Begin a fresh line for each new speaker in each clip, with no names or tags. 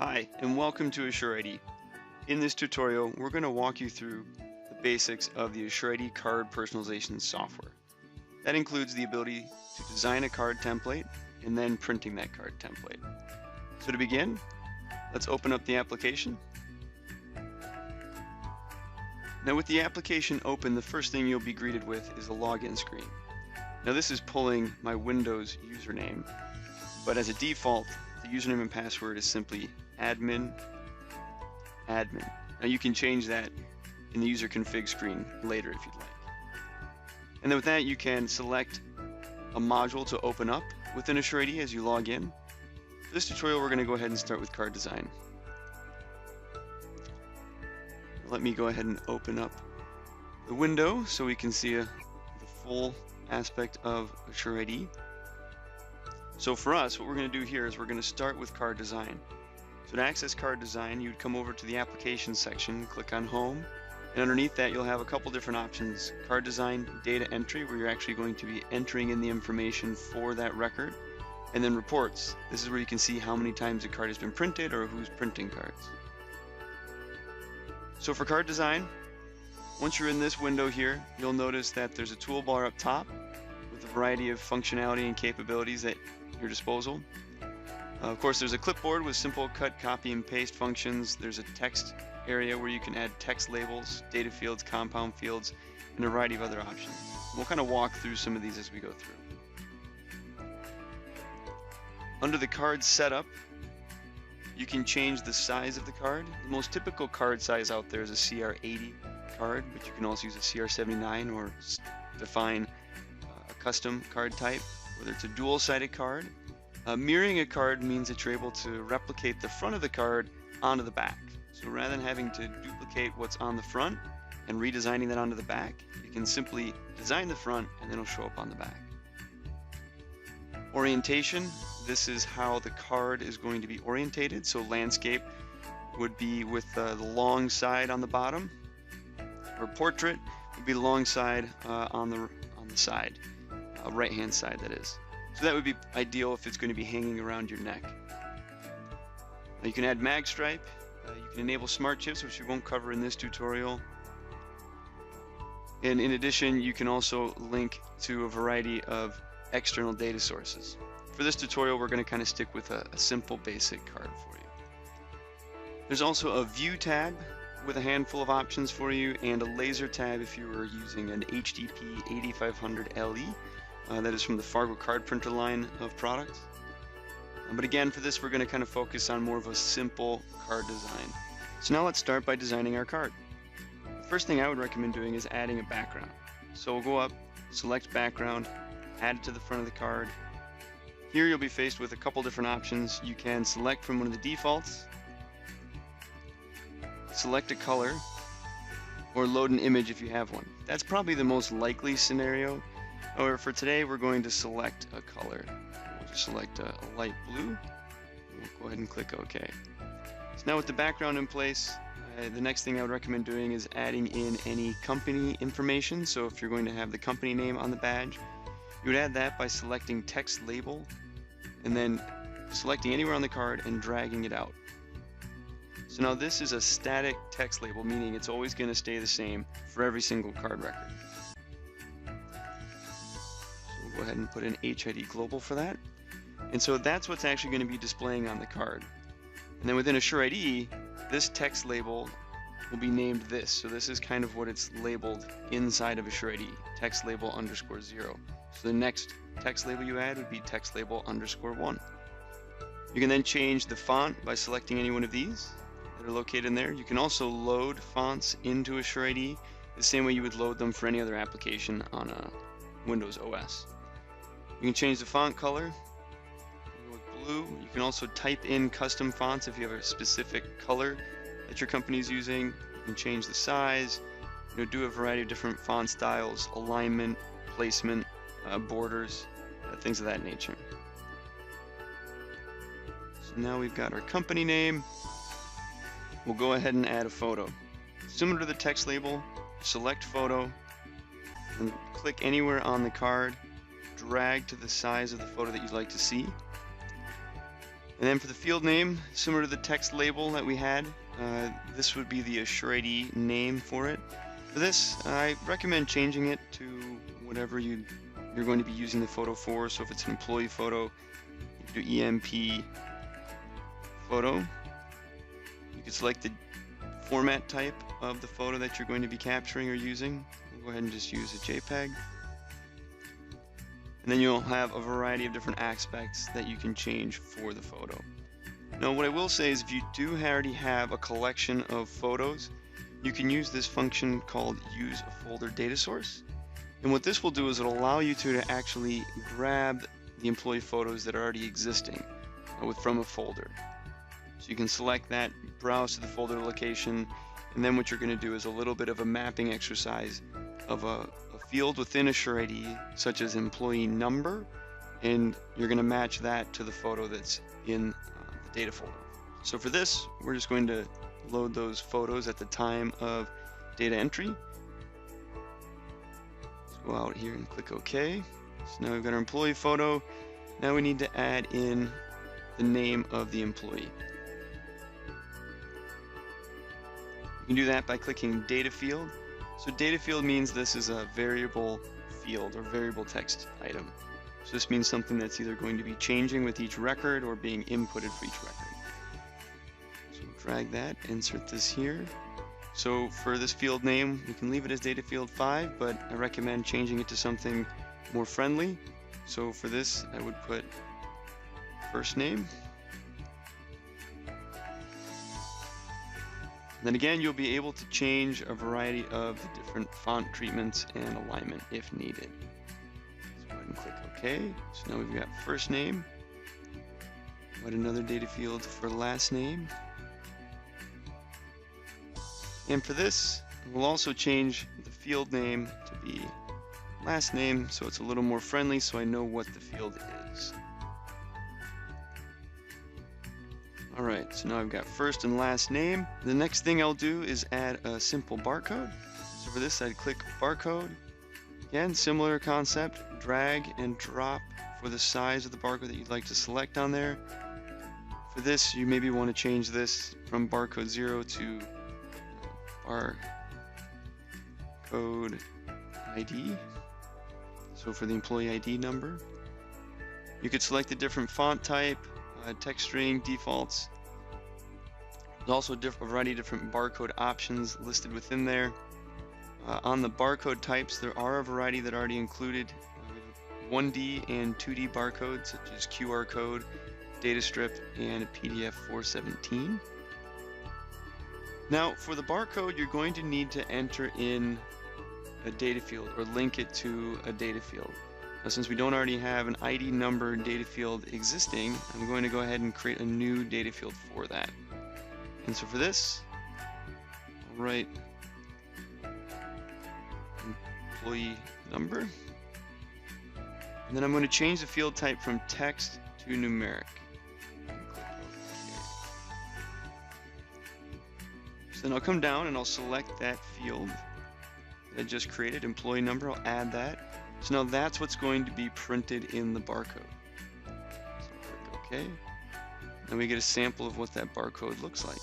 Hi, and welcome to Asure ID. In this tutorial, we're going to walk you through the basics of the Asure ID card personalization software. That includes the ability to design a card template and then printing that card template. So to begin, let's open up the application. Now with the application open, the first thing you'll be greeted with is a login screen. Now this is pulling my Windows username, but as a default, the username and password is simply admin. Now you can change that in the user config screen later if you'd like. And then with that, you can select a module to open up within Asure ID as you log in. For this tutorial, we're going to go ahead and start with card design. Let me go ahead and open up the window so we can see the full aspect of Asure ID. So for us, what we're going to do here is we're going to start with card design. So to access card design, you'd come over to the application section, click on home, and underneath that you'll have a couple different options. Card design, data entry, where you're actually going to be entering in the information for that record, and then reports. This is where you can see how many times a card has been printed or who's printing cards. So for card design, once you're in this window here, you'll notice that there's a toolbar up top with a variety of functionality and capabilities at your disposal. Of course, there's a clipboard with simple cut, copy, and paste functions. There's a text area where you can add text labels, data fields, compound fields, and a variety of other options. We'll kind of walk through some of these as we go through. Under the card setup, you can change the size of the card. The most typical card size out there is a CR80 card, but you can also use a CR79 or define a custom card type, whether it's a dual-sided card. Mirroring a card means that you're able to replicate the front of the card onto the back. So rather than having to duplicate what's on the front and redesigning that onto the back, you can simply design the front and then it'll show up on the back. Orientation, this is how the card is going to be orientated. So landscape would be with the long side on the bottom, or portrait would be the long side on the side, right hand side that is. So that would be ideal if it's going to be hanging around your neck. Now you can add mag stripe, you can enable smart chips, which we won't cover in this tutorial. And in addition, you can also link to a variety of external data sources. For this tutorial, we're going to kind of stick with a simple basic card for you. There's also a view tab with a handful of options for you, and a laser tab if you were using an HDP 8500 LE. That is from the Fargo card printer line of products. But again, for this, we're going to kind of focus on more of a simple card design. So now let's start by designing our card. The first thing I would recommend doing is adding a background. So we'll go up, select background, add it to the front of the card. Here you'll be faced with a couple different options. You can select from one of the defaults, select a color, or load an image if you have one. That's probably the most likely scenario. However, for today, we're going to select a color. We'll just select a light blue. We'll go ahead and click OK. So now with the background in place, the next thing I would recommend doing is adding in any company information. So if you're going to have the company name on the badge, you would add that by selecting text label and then selecting anywhere on the card and dragging it out. So now this is a static text label, meaning it's always going to stay the same for every single card record. Go ahead and put in HID global for that. And so that's what's actually going to be displaying on the card. And then within Asure ID, this text label will be named this. So this is kind of what it's labeled inside of Asure ID, text label _0. So the next text label you add would be text label _1. You can then change the font by selecting any one of these that are located in there. You can also load fonts into Asure ID the same way you would load them for any other application on a Windows OS. You can change the font color, go with blue. You can also type in custom fonts if you have a specific color that your company is using. You can change the size, do a variety of different font styles, alignment, placement, borders, things of that nature. So now we've got our company name. We'll go ahead and add a photo. Similar to the text label, select photo, and click anywhere on the card. Drag to the size of the photo that you'd like to see. And then for the field name, similar to the text label that we had, this would be the Asure ID name for it. For this, I recommend changing it to whatever you're going to be using the photo for. So if it's an employee photo, you can do EMP photo. You can select the format type of the photo that you're going to be capturing or using. We'll go ahead and just use a JPEG. And then you'll have a variety of different aspects that you can change for the photo. Now what I will say is if you do already have a collection of photos, you can use this function called use a folder data source. And what this will do is it'll allow you to actually grab the employee photos that are already existing from a folder. So you can select that, browse to the folder location, and then what you're going to do is a little bit of a mapping exercise of a field within Asure ID, such as employee number, and you're going to match that to the photo that's in the data folder. So for this, we're just going to load those photos at the time of data entry. Let's go out here and click OK. So now we've got our employee photo. Now we need to add in the name of the employee. You can do that by clicking data field. So data field means this is a variable field or variable text item. So this means something that's either going to be changing with each record or being inputted for each record. So we'll drag that, insert this here. So for this field name, we can leave it as data field 5, but I recommend changing it to something more friendly. So for this, I would put first name. Then again, you'll be able to change a variety of the different font treatments and alignment if needed. So go ahead and click OK. So now we've got first name. Add another data field for last name. And for this, we'll also change the field name to be last name, so it's a little more friendly, so I know what the field is. Alright, so now I've got first and last name. The next thing I'll do is add a simple barcode. So for this, I'd click barcode. Again, similar concept, drag and drop for the size of the barcode that you'd like to select on there. For this, you maybe want to change this from barcode 0 to barcode ID. So for the employee ID number. You could select a different font type, text string defaults. There's also a variety of different barcode options listed within there. On the barcode types, there are a variety that are already included. 1D and 2D barcodes, such as QR code, data strip, and PDF 417. Now, for the barcode, you're going to need to enter in a data field or link it to a data field. Now, since we don't already have an ID number data field existing, I'm going to go ahead and create a new data field for that. And so for this, I'll write employee number. And then I'm going to change the field type from text to numeric. So then I'll come down and I'll select that field that I just created, employee number. I'll add that. So now that's what's going to be printed in the barcode. So click OK. And we get a sample of what that barcode looks like.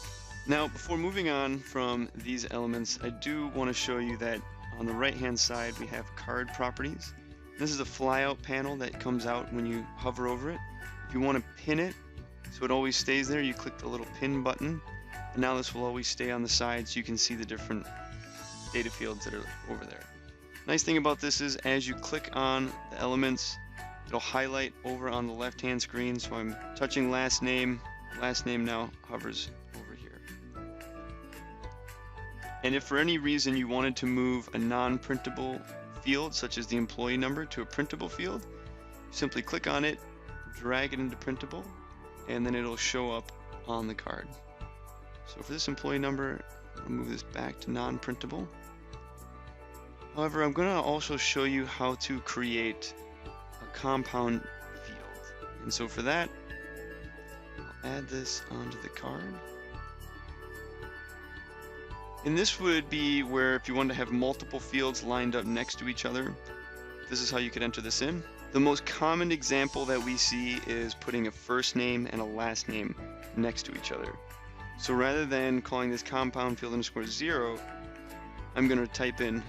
Now, before moving on from these elements, I do want to show you that on the right-hand side we have card properties. This is a flyout panel that comes out when you hover over it. If you want to pin it so it always stays there, you click the little pin button, and now this will always stay on the side so you can see the different data fields that are over there. Nice thing about this is as you click on the elements, it'll highlight over on the left-hand screen. So I'm touching last name now hovers over here. And if for any reason you wanted to move a non-printable field, such as the employee number, to a printable field, simply click on it, drag it into printable, and then it'll show up on the card. So for this employee number, I'll move this back to non-printable. However, I'm going to also show you how to create a compound field. And so for that, I'll add this onto the card. And this would be where if you want to have multiple fields lined up next to each other, this is how you could enter this in. The most common example that we see is putting a first name and a last name next to each other. So rather than calling this compound field underscore 0, I'm going to type in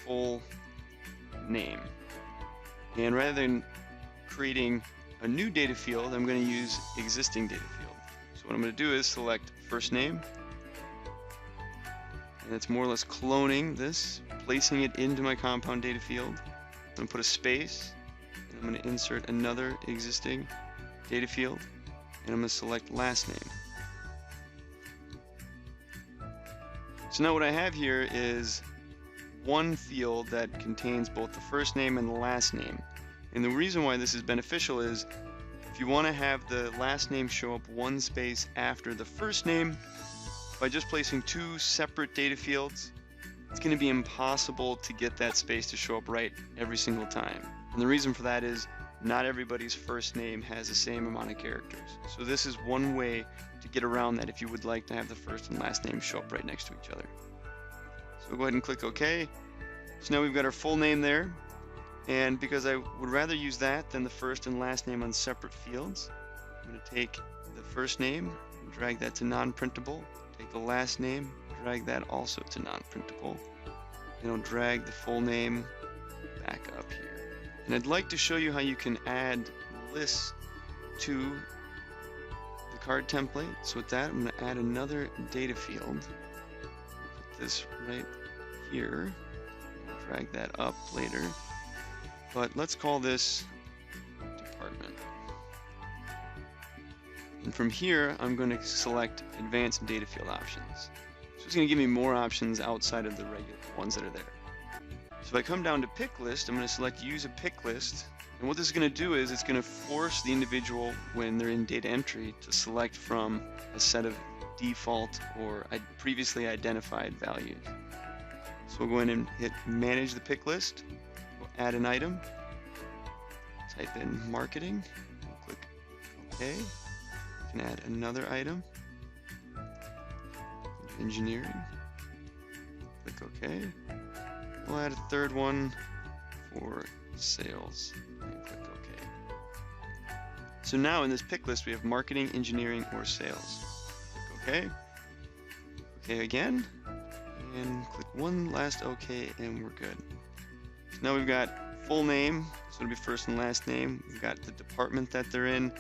full name. And rather than creating a new data field, I'm going to use existing data field. So what I'm going to do is select first name, and it's more or less cloning this, placing it into my compound data field. I'm going to put a space, and I'm going to insert another existing data field, and I'm going to select last name. So now what I have here is one field that contains both the first name and the last name. And the reason why this is beneficial is if you want to have the last name show up one space after the first name, by just placing two separate data fields, it's going to be impossible to get that space to show up right every single time. And the reason for that is not everybody's first name has the same amount of characters. So this is one way to get around that if you would like to have the first and last name show up right next to each other. So go ahead and click OK. So now we've got our full name there. And because I would rather use that than the first and last name on separate fields, I'm going to take the first name and drag that to non-printable. Take the last name, drag that also to non-printable. And I'll drag the full name back up here. And I'd like to show you how you can add lists to the card template. So with that, I'm going to add another data field. Put this right here. Drag that up later. But let's call this department. And from here, I'm going to select advanced data field options. So it's going to give me more options outside of the regular ones that are there. So if I come down to pick list, I'm going to select use a pick list. And what this is going to do is it's going to force the individual when they're in data entry to select from a set of default or previously identified values. So we'll go in and hit manage the pick list. We'll add an item. Type in marketing. We'll click OK. We can add another item. Engineering. Click OK. We'll add a third one for sales. And click OK. So now in this pick list we have marketing, engineering, or sales. Click OK. OK again. And click one last OK and we're good. So now we've got full name, so it'll be first and last name. We've got the department that they're in.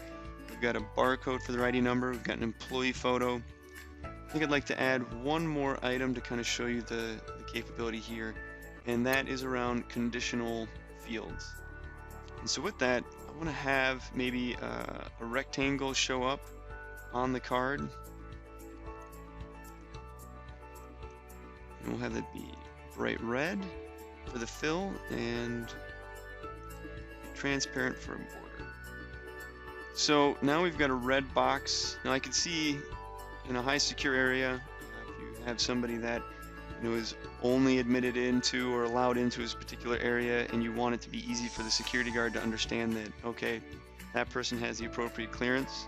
We've got a barcode for their ID number. We've got an employee photo. I think I'd like to add one more item to kind of show you the capability here, and that is around conditional fields. And so with that, I want to have maybe a rectangle show up on the card. And we'll have that be bright red for the fill and transparent for a border. So now we've got a red box. Now I can see in a high secure area, if you have somebody that is only admitted into or allowed into this particular area, and you want it to be easy for the security guard to understand that, okay, that person has the appropriate clearance.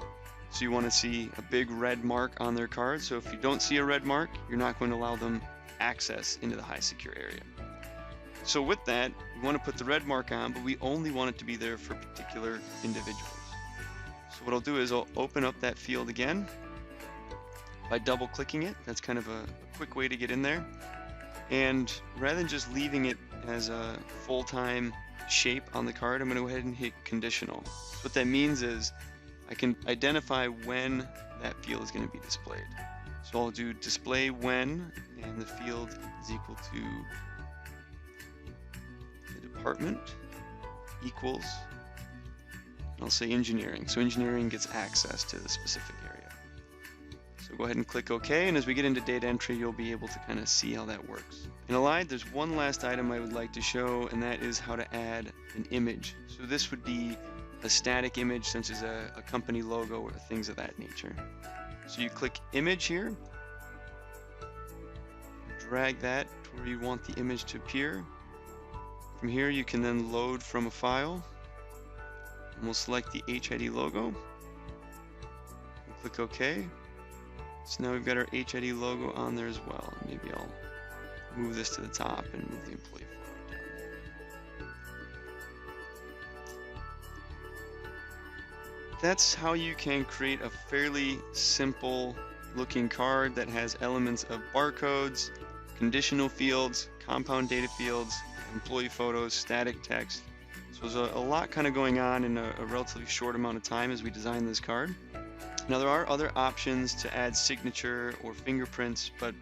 So you want to see a big red mark on their card. So if you don't see a red mark, you're not going to allow them access into the high secure area. So with that, we want to put the red mark on, but we only want it to be there for particular individuals. So what I'll do is I'll open up that field again by double clicking it. That's kind of a quick way to get in there. And rather than just leaving it as a full-time shape on the card, I'm going to go ahead and hit conditional. So what that means is I can identify when that field is going to be displayed. So I'll do display when, and the field is equal to the department equals, and I'll say engineering. So engineering gets access to the specific area. So go ahead and click OK, and as we get into data entry, you'll be able to kind of see how that works. In Allied, there's one last item I would like to show, and that is how to add an image. So this would be a static image, such as a company logo or things of that nature. So you click image here, drag that to where you want the image to appear. From here you can then load from a file, and we'll select the HID logo, we'll click OK. So now we've got our HID logo on there as well. Maybe I'll move this to the top and move the employee photo down. that's how you can create a fairly simple looking card that has elements of barcodes, conditional fields, compound data fields, employee photos, static text. So there's a lot kind of going on in a relatively short amount of time as we design this card. Now there are other options to add signature or fingerprints, but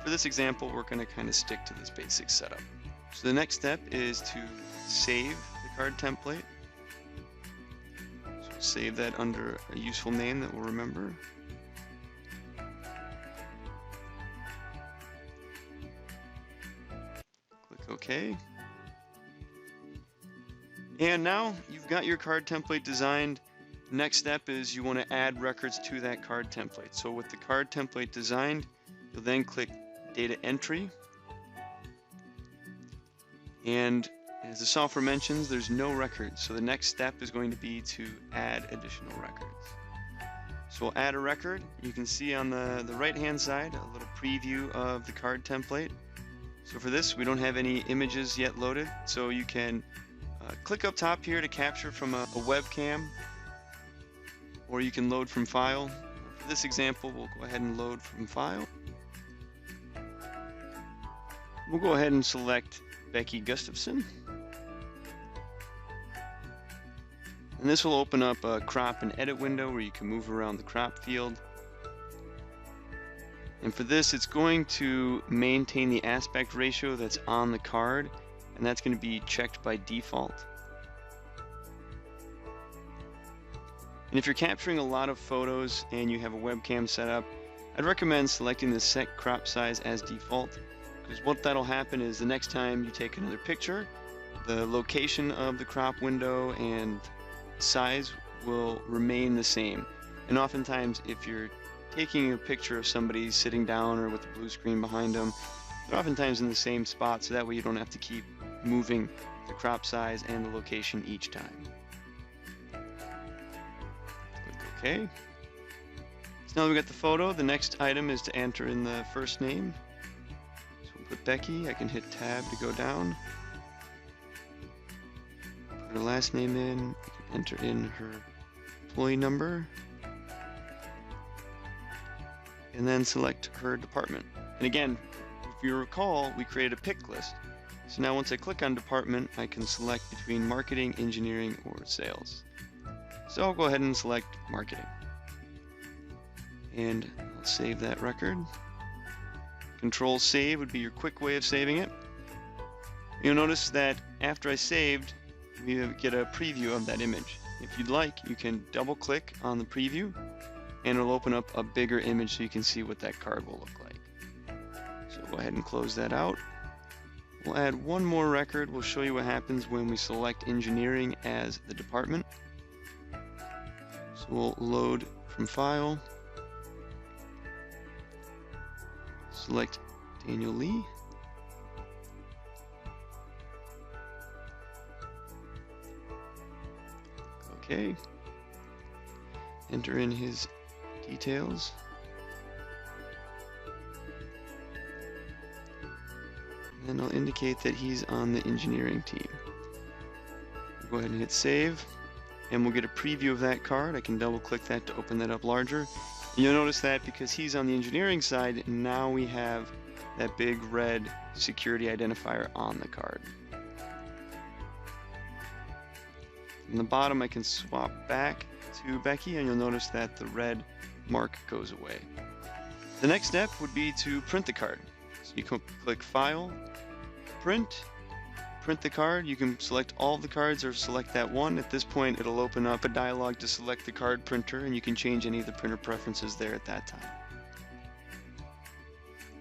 for this example we're going to kind of stick to this basic setup. So the next step is to save the card template. So save that under a useful name that we'll remember. Click OK. And now you've got your card template designed. Next step is you want to add records to that card template. So with the card template designed, you'll then click Data Entry. And as the software mentions, there's no records. So the next step is going to be to add additional records. So we'll add a record. You can see on the right-hand side a little preview of the card template. So for this, we don't have any images yet loaded. So you can click up top here to capture from a webcam, or you can load from file. For this example, we'll go ahead and load from file. We'll go ahead and select Becky Gustafson. And this will open up a crop and edit window where you can move around the crop field. And for this, it's going to maintain the aspect ratio that's on the card, and that's going to be checked by default. And if you're capturing a lot of photos and you have a webcam set up, I'd recommend selecting the set crop size as default, because what that'll happen is the next time you take another picture, the location of the crop window and size will remain the same. And oftentimes if you're taking a picture of somebody sitting down or with a blue screen behind them, they're oftentimes in the same spot, so that way you don't have to keep moving the crop size and the location each time. Click OK. So now we've got the photo. The next item is to enter in the first name. So we'll put Becky. I can hit Tab to go down. Put her last name in. I can enter in her employee number. And then select her department. And again, if you recall, we created a pick list. So now once I click on department, I can select between marketing, engineering, or sales. So I'll go ahead and select marketing. And I'll save that record. Control save would be your quick way of saving it. You'll notice that after I saved, we get a preview of that image. If you'd like, you can double click on the preview and it'll open up a bigger image so you can see what that card will look like. So go ahead and close that out. We'll add one more record. We'll show you what happens when we select engineering as the department. So we'll load from file, select Daniel Lee, OK, enter in his details, and then I'll indicate that he's on the engineering team. We'll go ahead and hit save, and we'll get a preview of that card. I can double click that to open that up larger. And you'll notice that because he's on the engineering side, now we have that big red security identifier on the card. In the bottom, I can swap back to Becky, and you'll notice that the red mark goes away. The next step would be to print the card. So you can click File, Print, print the card. You can select all of the cards or select that one. At this point, it'll open up a dialog to select the card printer, and you can change any of the printer preferences there at that time.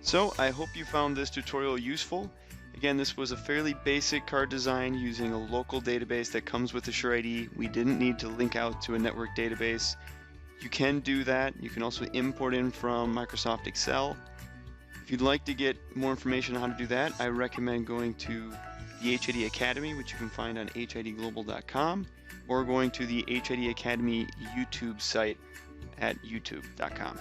So I hope you found this tutorial useful. Again, this was a fairly basic card design using a local database that comes with Asure ID. We didn't need to link out to a network database. You can do that. You can also import in from Microsoft Excel. If you'd like to get more information on how to do that, I recommend going to the HID Academy, which you can find on hidglobal.com, or going to the HID Academy YouTube site at youtube.com.